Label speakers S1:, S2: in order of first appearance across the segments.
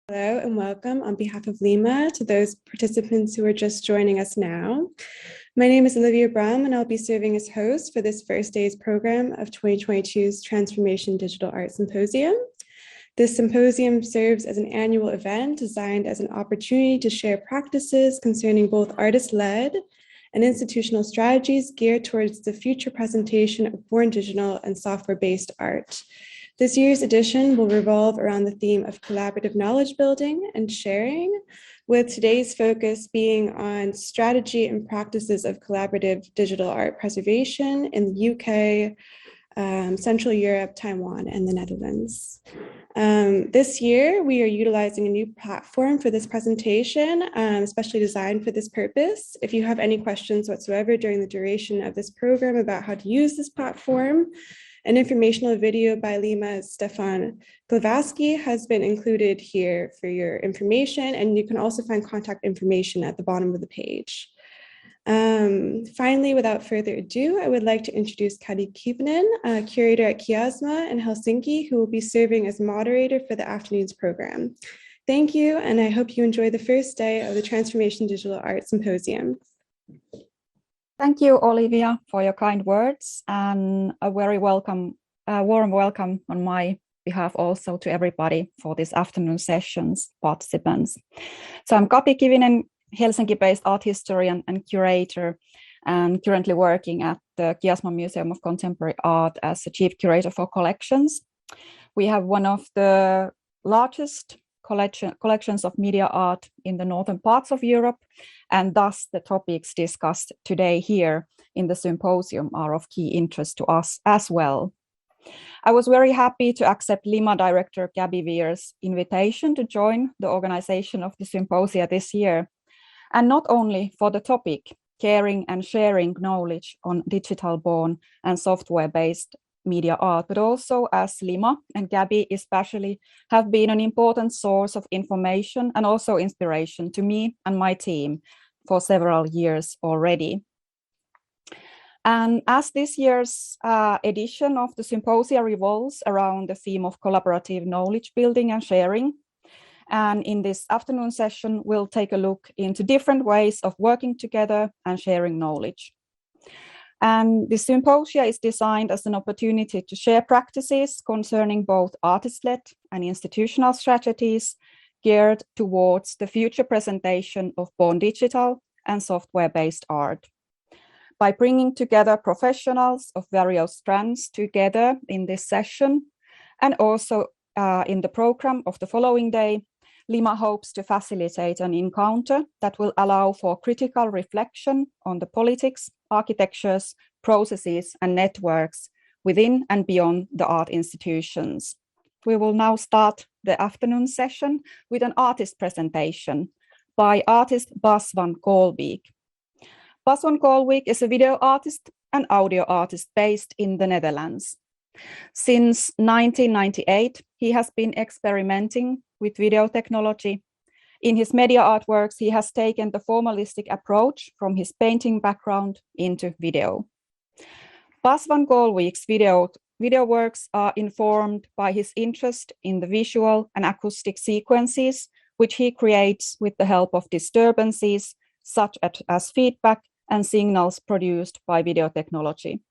S1: Hello and welcome on behalf of Lima to those participants who are just joining us now. My name is Olivia Brum and I'll be serving as host for this first day's program of 2022's Transformation Digital Art Symposium. This symposium serves as an annual event designed as an opportunity to share practices concerning both artist-led and institutional strategies geared towards the future presentation of born digital and software-based art. This year's edition will revolve around the theme of collaborative knowledge building and sharing, with today's focus being on strategy and practices of collaborative digital art preservation in the UK, Central Europe, Taiwan, and the Netherlands. This year, we are utilizing a new platform for this presentation, especially designed for this purpose. If you have any questions whatsoever during the duration of this program about how to use this platform, an informational video by Lima's Stefan Glavatsky has been included here for your information, and you can also find contact information at the bottom of the page. Finally, without further ado, I would like to introduce Kari Kivenen, curator at Kiasma in Helsinki, who will be serving as moderator for the afternoon's program. Thank you, and I hope you enjoy the first day of the Transformation Digital Art Symposium.
S2: Thank you, Olivia, for your kind words, and a very warm welcome on my behalf also to everybody for this afternoon session's participants. So I'm Kari Kivinen, Helsinki-based art historian and curator, and currently working at the Kiasma Museum of Contemporary Art as a chief curator for collections. We have one of the largest collections of media art in the northern parts of Europe, and thus the topics discussed today here in the symposium are of key interest to us as well. I was very happy to accept Lima director Gabby Weir's invitation to join the organization of the symposia this year, and not only for the topic, caring and sharing knowledge on digital-born and software-based media art, but also as Lima and Gabby especially have been an important source of information and also inspiration to me and my team for several years already. And as this year's edition of the symposia revolves around the theme of collaborative knowledge building and sharing, and in this afternoon session, we'll take a look into different ways of working together and sharing knowledge. And the symposia is designed as an opportunity to share practices concerning both artist-led and institutional strategies geared towards the future presentation of born digital and software-based art. By bringing together professionals of various strands together in this session, and also in the program of the following day, Lima hopes to facilitate an encounter that will allow for critical reflection on the politics, architectures, processes, and networks within and beyond the art institutions. We will now start the afternoon session with an artist presentation by artist Bas van Kolwijk. Bas van Kolwijk is a video artist and audio artist based in the Netherlands. Since 1998, he has been experimenting with video technology. In his media artworks, he has taken the formalistic approach from his painting background into video. Bas van Kolwijk's video works are informed by his interest in the visual and acoustic sequences, which he creates with the help of disturbances, such as feedback and signals produced by video technology.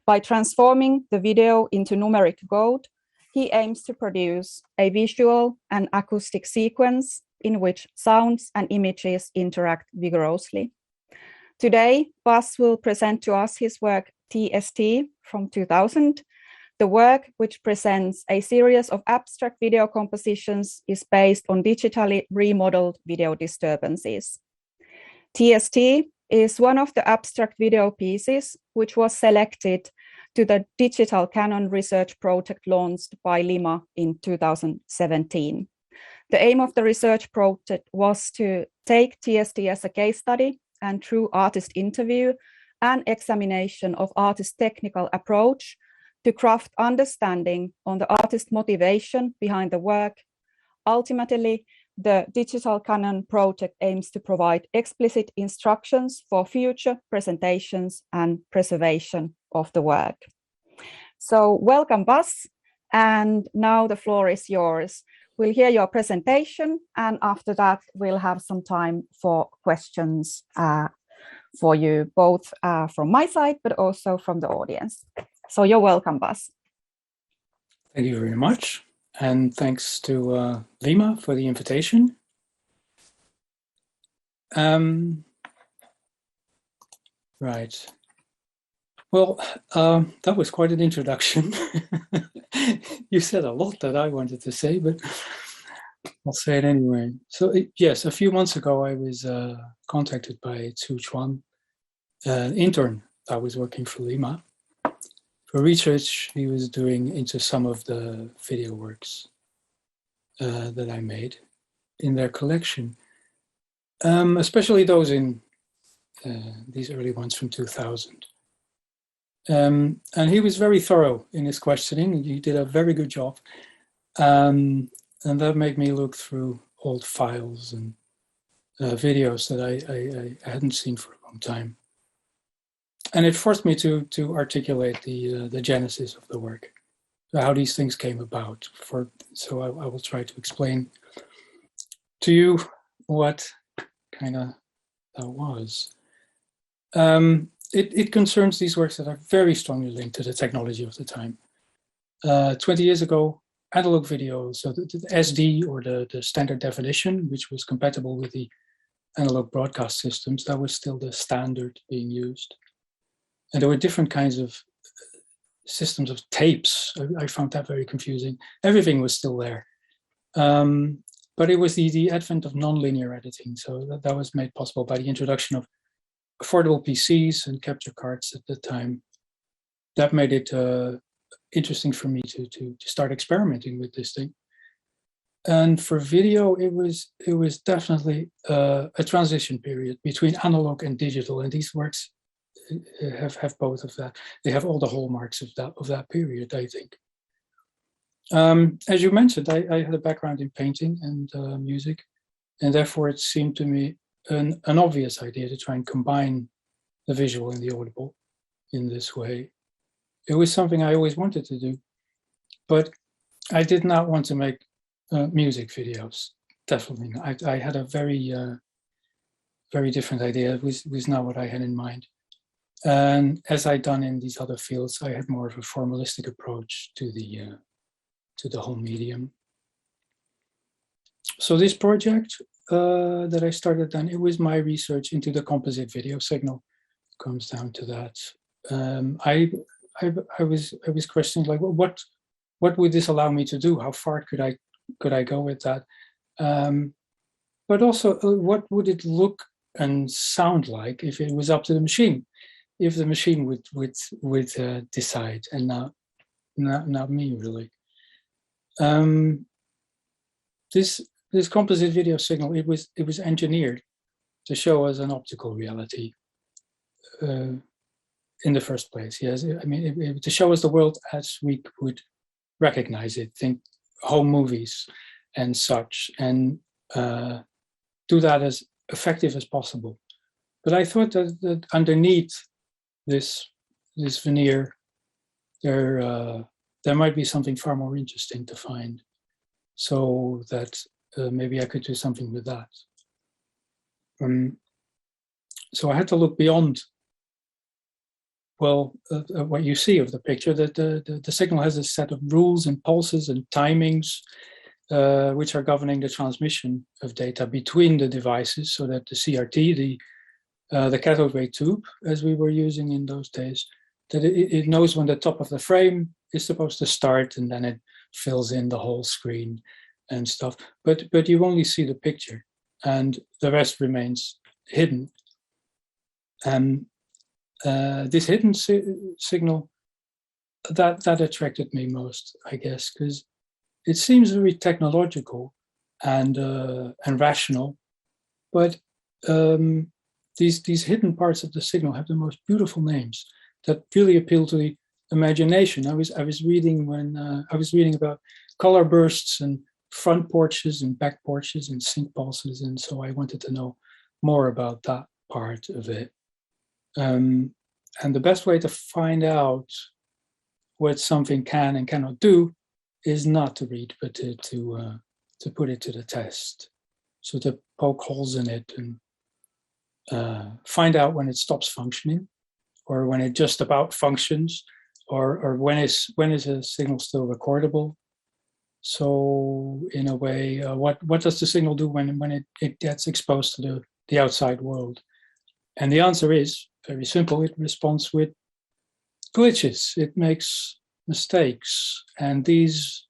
S2: By transforming the video into numeric code, he aims to produce a visual and acoustic sequence in which sounds and images interact vigorously. Today, Bas will present to us his work TST from 2000. The work, which presents a series of abstract video compositions, is based on digitally remodeled video disturbances. TST is one of the abstract video pieces which was selected to the Digital Canon research project launched by Lima in 2017. The aim of the research project was to take TST as a case study and through artist interview and examination of artist's technical approach to craft understanding on the artist's motivation behind the work. Ultimately, the Digital Canon project aims to provide explicit instructions for future presentations and preservation of the work. So welcome, Bas, and now the floor is yours. we'll hear your presentation, and after that, we'll have some time for questions for you, both from my side, but also from the audience. So you're welcome, Bas.
S3: Thank you very much. And thanks to Lima for the invitation. Right. Well, that was quite an introduction. You said a lot that I wanted to say, but I'll say it anyway. So yes, a few months ago, I was contacted by Tzu Chuan, an intern that was working for Lima, for research he was doing into some of the video works that I made in their collection, especially those in these early ones from 2000. And he was very thorough in his questioning. He did a very good job. And that made me look through old files and videos that I hadn't seen for a long time. And it forced me to articulate the genesis of the work, how these things came about. So I will try to explain to you what kind of that was. It concerns these works that are very strongly linked to the technology of the time. 20 years ago, analog video, so the SD or the standard definition, which was compatible with the analog broadcast systems, that was still the standard being used. And there were different kinds of systems of tapes. I found that very confusing. Everything was still there. But it was the advent of nonlinear editing. So that was made possible by the introduction of affordable PCs and capture cards at the time. That made it interesting for me to start experimenting with this thing. And for video, it was definitely a transition period between analog and digital. And these works have both of that. They have all the hallmarks of that period, I think. As you mentioned, I had a background in painting and music, and therefore it seemed to me an obvious idea to try and combine the visual and the audible in this way. It was something I always wanted to do, but I did not want to make music videos. Definitely not. I had a very different idea. It was not what I had in mind. And as I'd done in these other fields, I had more of a formalistic approach to the whole medium. So this project that I started then, it was my research into the composite video signal. It comes down to that. I was questioning, like, well, what would this allow me to do? How far could I go with that? But also, what would it look and sound like if it was up to the machine? If the machine would decide, and not me, really. This composite video signal, it was engineered to show us an optical reality in the first place. Yes, I mean, to show us the world as we would recognize it, think home movies and such, and do that as effective as possible. But I thought that underneath this veneer, there might be something far more interesting to find, so that maybe I could do something with that. So I had to look beyond, well, what you see of the picture, that the signal has a set of rules and pulses and timings, which are governing the transmission of data between the devices, so that the CRT, the cathode ray tube, as we were using in those days, that it knows when the top of the frame is supposed to start, and then it fills in the whole screen and stuff. But you only see the picture, and the rest remains hidden. And this hidden signal, that attracted me most, I guess, because it seems very technological and rational, but these hidden parts of the signal have the most beautiful names that really appeal to the imagination. I was reading about color bursts and front porches and back porches and sync pulses, and so I wanted to know more about that part of it. And the best way to find out what something can and cannot do is not to read, but to to put it to the test. So to poke holes in it and find out when it stops functioning, or when it just about functions, or when is a signal still recordable. So in a way, what does the signal do when it gets exposed to the outside world? And the answer is very simple. It responds with glitches. It makes mistakes. And these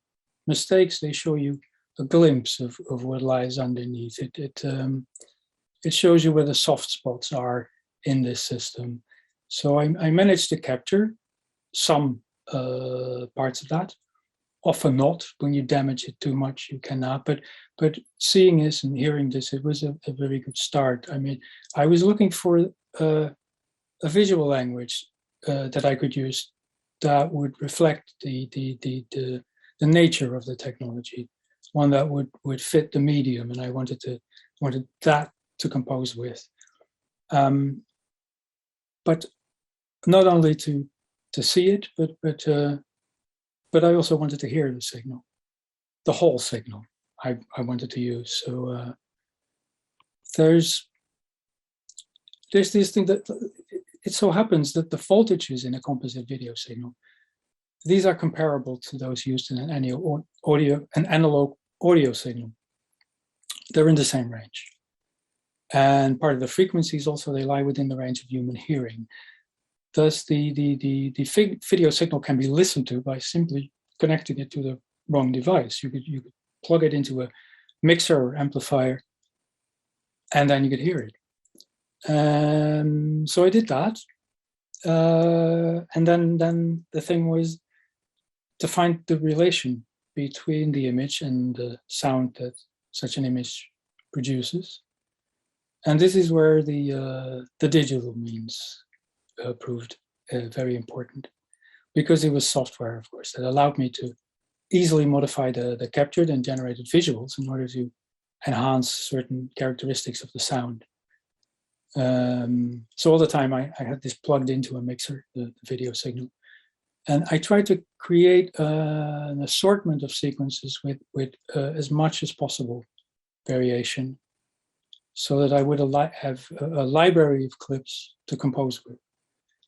S3: mistakes, they show you a glimpse of what lies underneath. It shows you where the soft spots are in this system. So I managed to capture some parts of that. Often not. When you damage it too much, you cannot. But seeing this and hearing this, it was a very good start. I mean, I was looking for a visual language that I could use that would reflect the nature of the technology, one that would fit the medium, and I wanted that to compose with. But not only to see it, but I also wanted to hear the signal, the whole signal I wanted to use. So there's this thing that it so happens that the voltages in a composite video signal, these are comparable to those used in an analog audio signal. They're in the same range. And part of the frequencies also, they lie within the range of human hearing. Thus, the video signal can be listened to by simply connecting it to the wrong device. You could plug it into a mixer or amplifier, and then you could hear it. So I did that, and then the thing was to find the relation between the image and the sound that such an image produces. And this is where the digital means proved very important, because it was software, of course, that allowed me to easily modify the captured and generated visuals in order to enhance certain characteristics of the sound. So all the time I had this plugged into a mixer, the video signal, and I tried to create an assortment of sequences with as much as possible variation, so that I would have a library of clips to compose with.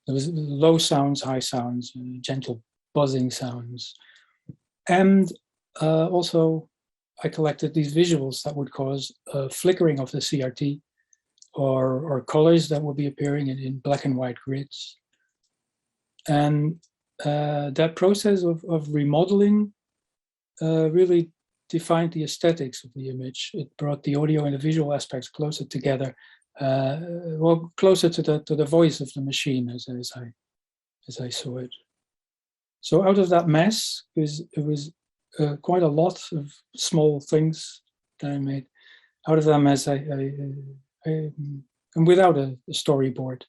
S3: There was low sounds, high sounds, gentle buzzing sounds. And also I collected these visuals that would cause flickering of the CRT, or colors that would be appearing in black and white grids. And that process of remodeling really defined the aesthetics of the image. It brought the audio and the visual aspects closer together, closer to the voice of the machine as I saw it. So out of that mess, because it was quite a lot of small things that I made, out of that mess, and without a storyboard,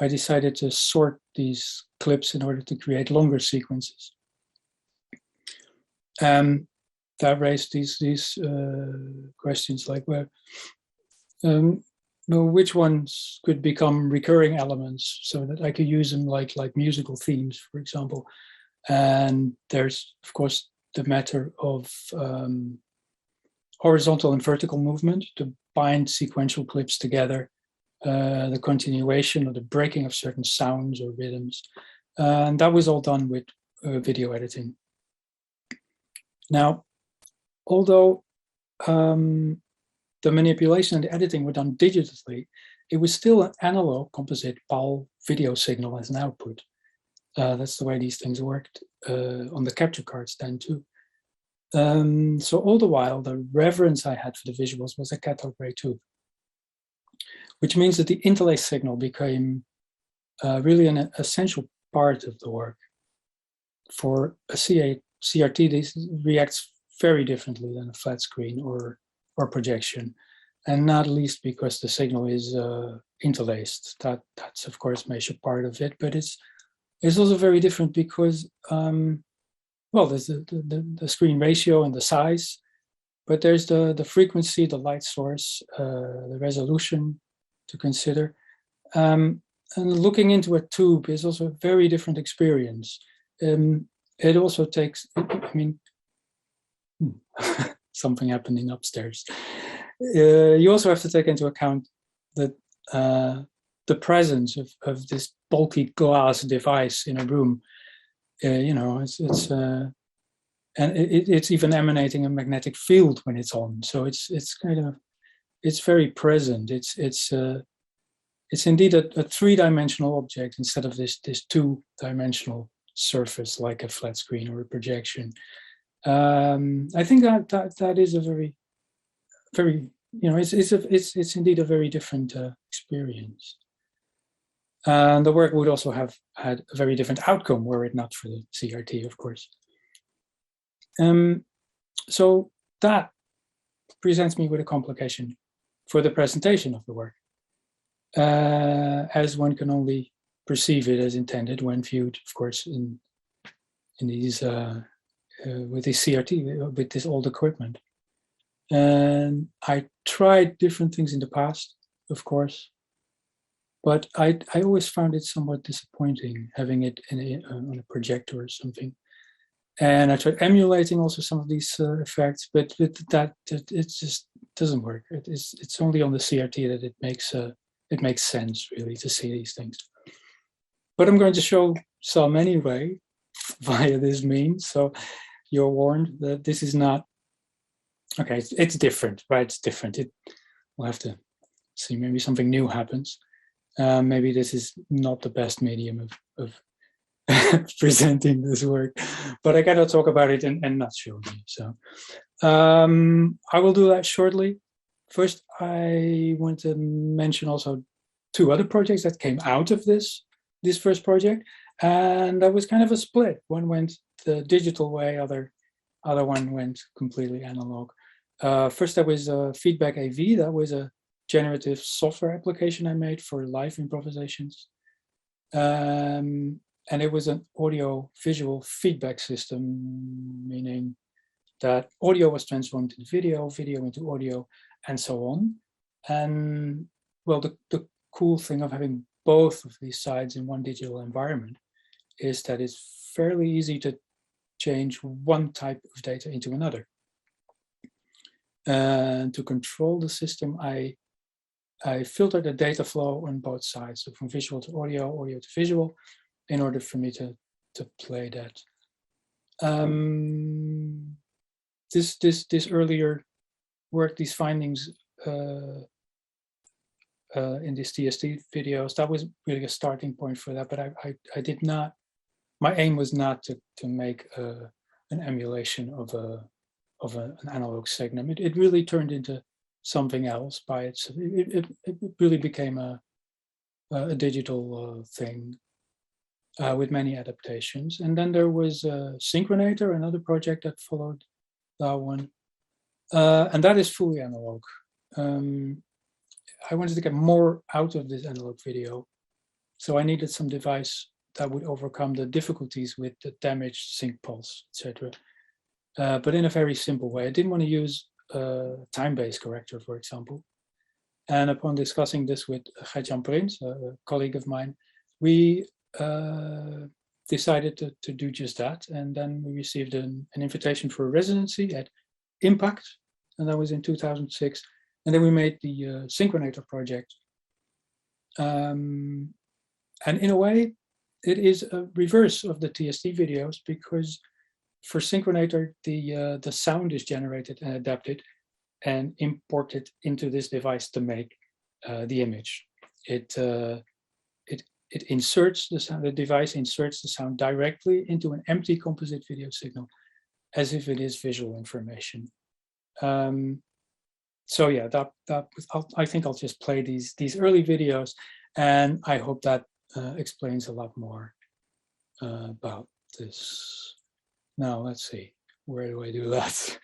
S3: I decided to sort these clips in order to create longer sequences. That raised these questions like, which ones could become recurring elements so that I could use them like musical themes, for example. And there's, of course, the matter of horizontal and vertical movement to bind sequential clips together, the continuation or the breaking of certain sounds or rhythms. And that was all done with video editing. Now, although the manipulation and the editing were done digitally, it was still an analog composite PAL video signal as an output. That's the way these things worked on the capture cards then too. So all the while, the reverence I had for the visuals was a cathode ray tube, which means that the interlaced signal became really an essential part of the work. For a CRT, this reacts very differently than a flat screen or projection, and not least because the signal is interlaced. That's of course a major part of it, but it's also very different because there's the screen ratio and the size, but there's the frequency, the light source, the resolution to consider. And looking into a tube is also a very different experience. It also takes, something happening upstairs. You also have to take into account that the presence of this bulky glass device in a room. It's even emanating a magnetic field when it's on. So it's very present. It's indeed a three-dimensional object instead of this two-dimensional surface like a flat screen or a projection. I think that is a very, it's indeed a very different experience. And the work would also have had a very different outcome were it not for the CRT, of course. So that presents me with a complication for the presentation of the work, as one can only perceive it as intended when viewed, of course, in these with this CRT, with this old equipment. And I tried different things in the past, of course, but I always found it somewhat disappointing having it on a projector or something. And I tried emulating also some of these effects, but with that it just doesn't work. It's only on the CRT that it makes sense really to see these things. But I'm going to show some anyway via this means, so you're warned that this is not okay. It's different, right? It's different. We'll have to see. Maybe something new happens. Maybe this is not the best medium of presenting this work, but I cannot talk about it and not show you. So I will do that shortly. First, I want to mention also two other projects that came out of this first project, and that was kind of a split. One went the digital way, other one went completely analog. First, there was Feedback AV. That was a generative software application I made for live improvisations. And it was an audio-visual feedback system, meaning that audio was transformed into video, video into audio, and so on. And well, the cool thing of having both of these sides in one digital environment is that it's fairly easy to change one type of data into another. And to control the system, I filtered the data flow on both sides, so from visual to audio, audio to visual, in order for me to play that. This earlier work, these findings in these TST videos, that was really a starting point for that. But I did not. My aim was not to make an emulation of an analog signal. It really turned into something else by itself. It really became a digital thing with many adaptations. And then there was Synchronator, another project that followed that one. And that is fully analog. I wanted to get more out of this analog video. So I needed some device that would overcome the difficulties with the damaged sync pulse, etc. But in a very simple way. I didn't want to use a time-based corrector, for example. And upon discussing this with Gert-Jan Prins, a colleague of mine, we decided to do just that. And then we received an invitation for a residency at Impact, and that was in 2006. And then we made the Synchronator project. And in a way, it is a reverse of the TST videos, because for Synchronator, the sound is generated and adapted and imported into this device to make the image. It inserts the sound. The device inserts the sound directly into an empty composite video signal, as if it is visual information. So yeah, I think I'll just play these early videos, and I hope that explains a lot more about this. Now let's see, where do I do that?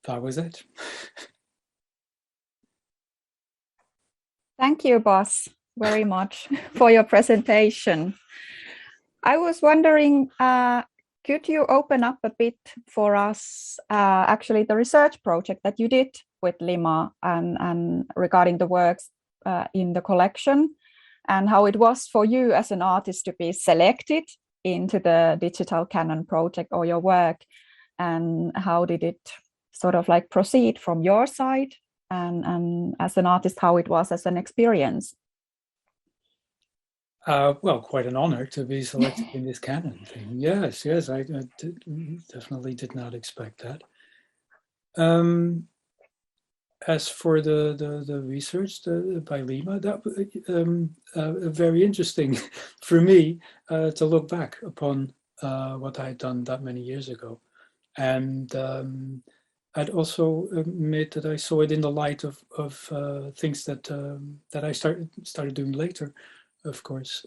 S3: that was it.
S2: Thank you, Bas, very much for your presentation. I was wondering, could you open up a bit for us, actually, the research project that you did with Lima and regarding the works in the collection, and how it was for you as an artist to be selected into the Digital Canon project or your work, and how did it sort of like proceed from your side, and as an artist, how it was as an experience?
S3: Well, quite an honor to be selected in this canon thing. Yes, I definitely did not expect that. As for the research by Lima, that very interesting for me to look back upon what I had done that many years ago, and I'd also admit that I saw it in the light of things that I started doing later. Of course,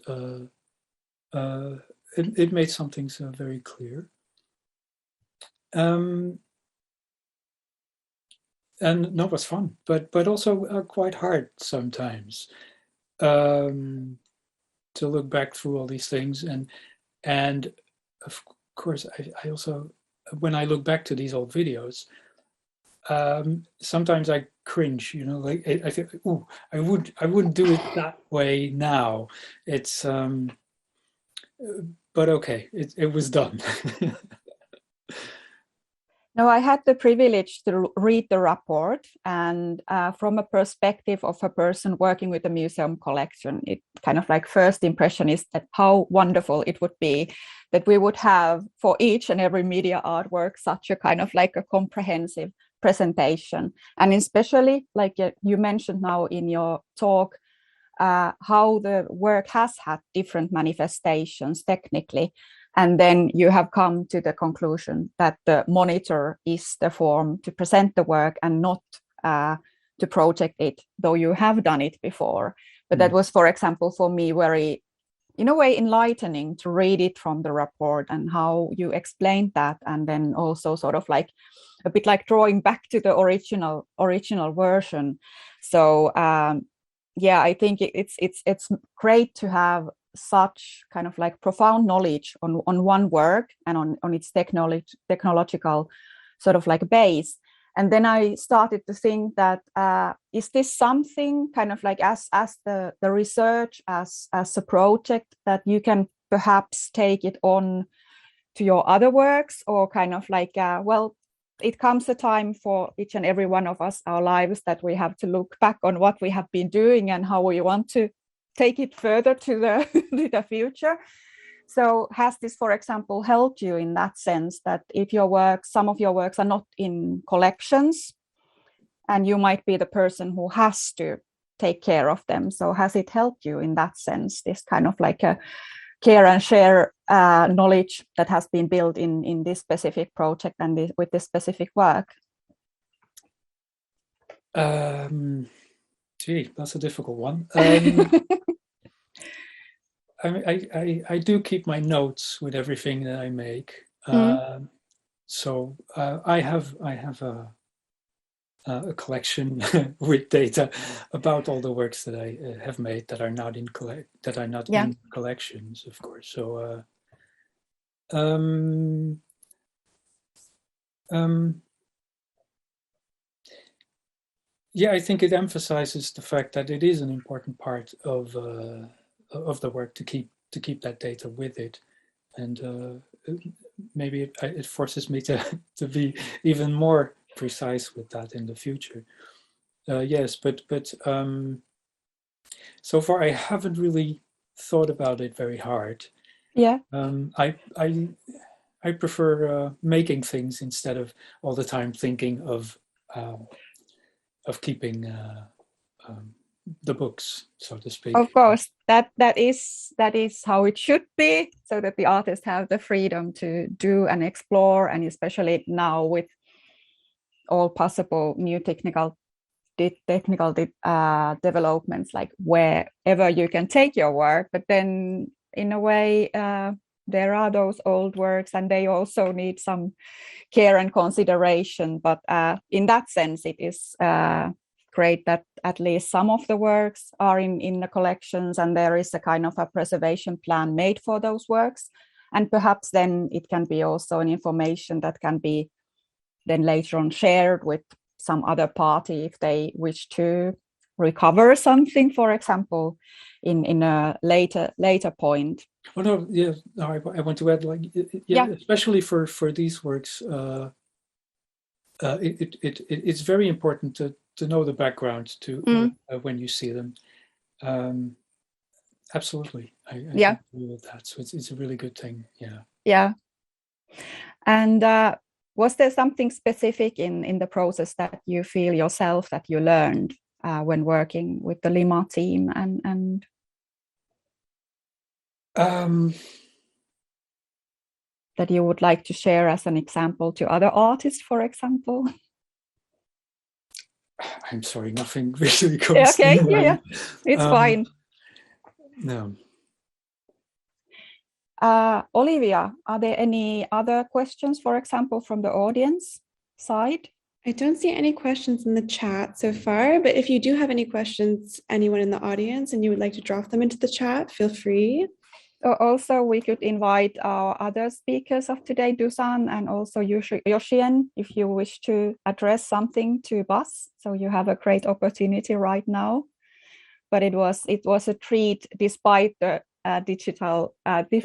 S3: it made some things very clear. And no, it was fun, but also quite hard sometimes to look back through all these things, and of course I also, when I look back to these old videos, sometimes I cringe, like I think, oh, I wouldn't do it that way now. It's but okay, it was done.
S2: No, I had the privilege to read the report, and from a perspective of a person working with a museum collection, it kind of like first impression is that how wonderful it would be that we would have for each and every media artwork such a kind of like a comprehensive presentation. And especially like you mentioned now in your talk, how the work has had different manifestations technically. And then you have come to the conclusion that the monitor is the form to present the work and not to project it, though you have done it before. But that was, for example, for me, very, in a way, enlightening to read it from the report and how you explained that. And then also sort of like a bit like drawing back to the original version. So yeah, I think it's great to have such kind of like profound knowledge on one work and on its technological sort of like base. And then I started to think that is this something kind of like as the research as a project that you can perhaps take it on to your other works, or kind of like well, it comes a time for each and every one of us, our lives, that we have to look back on what we have been doing and how we want to take it further to the future. So has this, for example, helped you in that sense, that if some of your works are not in collections and you might be the person who has to take care of them? So has it helped you in that sense, this kind of like a care and share knowledge that has been built in this specific project and with this specific work?
S3: Gee, that's a difficult one. I do keep my notes with everything that I make. So I have a collection with data about all the works that I have made that are not in in collections, of course. So yeah, I think it emphasizes the fact that it is an important part of the work to keep that data with it, and maybe it forces me to be even more precise with that in the future. Yes, but so far I haven't really thought about it very hard.
S2: Yeah.
S3: I prefer making things instead of all the time thinking of keeping the books, so to speak.
S2: Of course, that is how it should be, so that the artists have the freedom to do and explore, and especially now with all possible new technical developments, like wherever you can take your work. But then in a way, there are those old works and they also need some care and consideration. But in that sense, it is great that at least some of the works are in the collections, and there is a kind of a preservation plan made for those works. And perhaps then it can be also an information that can be then later on shared with some other party if they wish to recover something, for example, in a later point.
S3: Oh no, yeah, no, I want to add, like, especially for these works, it's very important to know the background to when you see them. Absolutely, I agree with that. So it's a really good thing.
S2: Yeah. And was there something specific in the process that you feel yourself that you learned when working with the Lima team and that you would like to share as an example to other artists, for example?
S3: I'm sorry, nothing really comes to mind.
S2: Yeah, it's fine.
S3: No.
S2: Olivia, are there any other questions, for example, from the audience side?
S1: I don't see any questions in the chat so far, but if you do have any questions, anyone in the audience, and you would like to drop them into the chat, feel free.
S2: Also, we could invite our other speakers of today, Dusan and also Yoshien, if you wish to address something to Bas. So you have a great opportunity right now. But it was a treat, despite the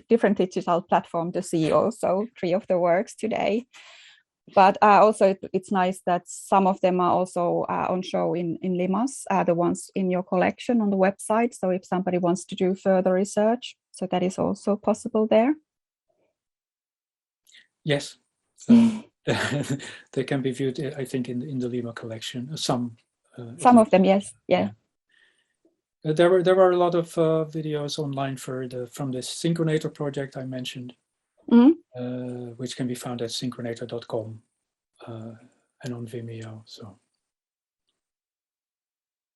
S2: different digital platform to see also 3 of the works today. But also it's nice that some of them are also on show in Limas, the ones in your collection on the website. So if somebody wants to do further research, so that is also possible there.
S3: Yes, they can be viewed, I think, in the Lima collection. Some
S2: of them, yes, yeah.
S3: There are a lot of videos online from this Synchronator project I mentioned, which can be found at synchronator.com and on Vimeo. So,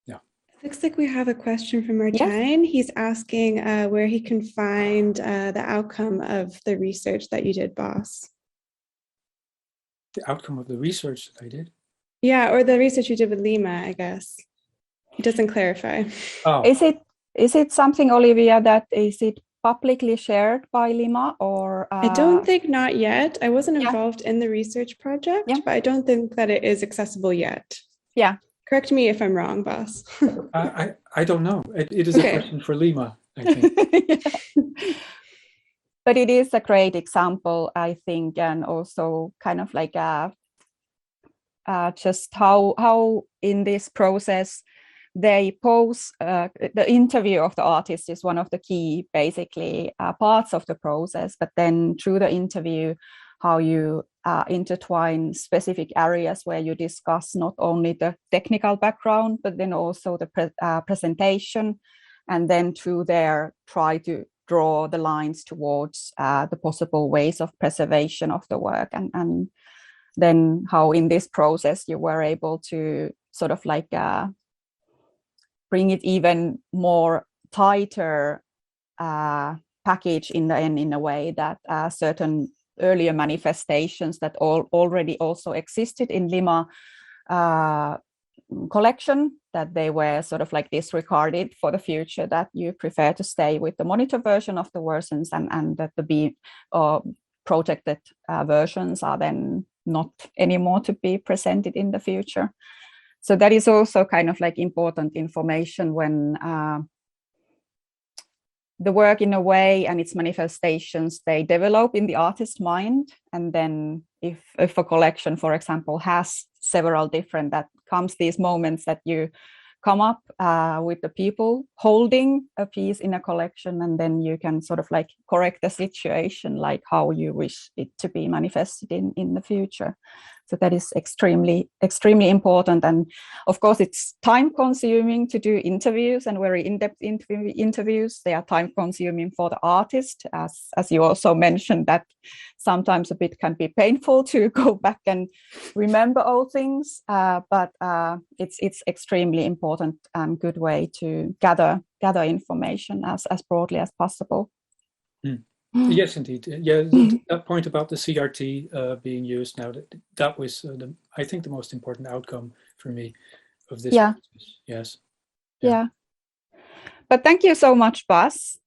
S3: yeah.
S1: Looks like we have a question from Martijn. Yes. He's asking where he can find the outcome of the research that you did, Bas.
S3: The outcome of the research that I did?
S1: Yeah, or the research you did with Lima, I guess. It doesn't clarify.
S3: Oh.
S2: Is it something, Olivia, that is it publicly shared by Lima or?
S1: I don't think not yet. I wasn't involved in the research project, but I don't think that it is accessible yet.
S2: Yeah.
S1: Correct me if I'm wrong, Bas.
S3: I don't know. It is a question for Lima, I think.
S2: But it is a great example, I think, and also kind of like just how in this process they pose the interview of the artist is one of the key, basically, parts of the process. But then through the interview, how you intertwine specific areas where you discuss not only the technical background, but then also the presentation, and then through there try to draw the lines towards the possible ways of preservation of the work, and then how in this process you were able to sort of like bring it even more tighter package in the end, in a way that certain earlier manifestations that already also existed in Lima collection, that they were sort of like disregarded for the future, that you prefer to stay with the monitor version of the versions, and that the projected versions are then not anymore to be presented in the future. So that is also kind of like important information when the work, in a way, and its manifestations, they develop in the artist's mind. And then if a collection, for example, has several different, that comes these moments that you come up with the people holding a piece in a collection, and then you can sort of like correct the situation, like how you wish it to be manifested in the future. So that is extremely, extremely important. And of course, it's time consuming to do interviews, and very in-depth interviews. They are time consuming for the artist, as you also mentioned, that sometimes a bit can be painful to go back and remember all things. But it's extremely important and good way to gather information as broadly as possible.
S3: Yes, indeed. Yeah, that point about the CRT being used now, that was, I think, the most important outcome for me of this process. Yes.
S2: Yeah. But thank you so much, Bas.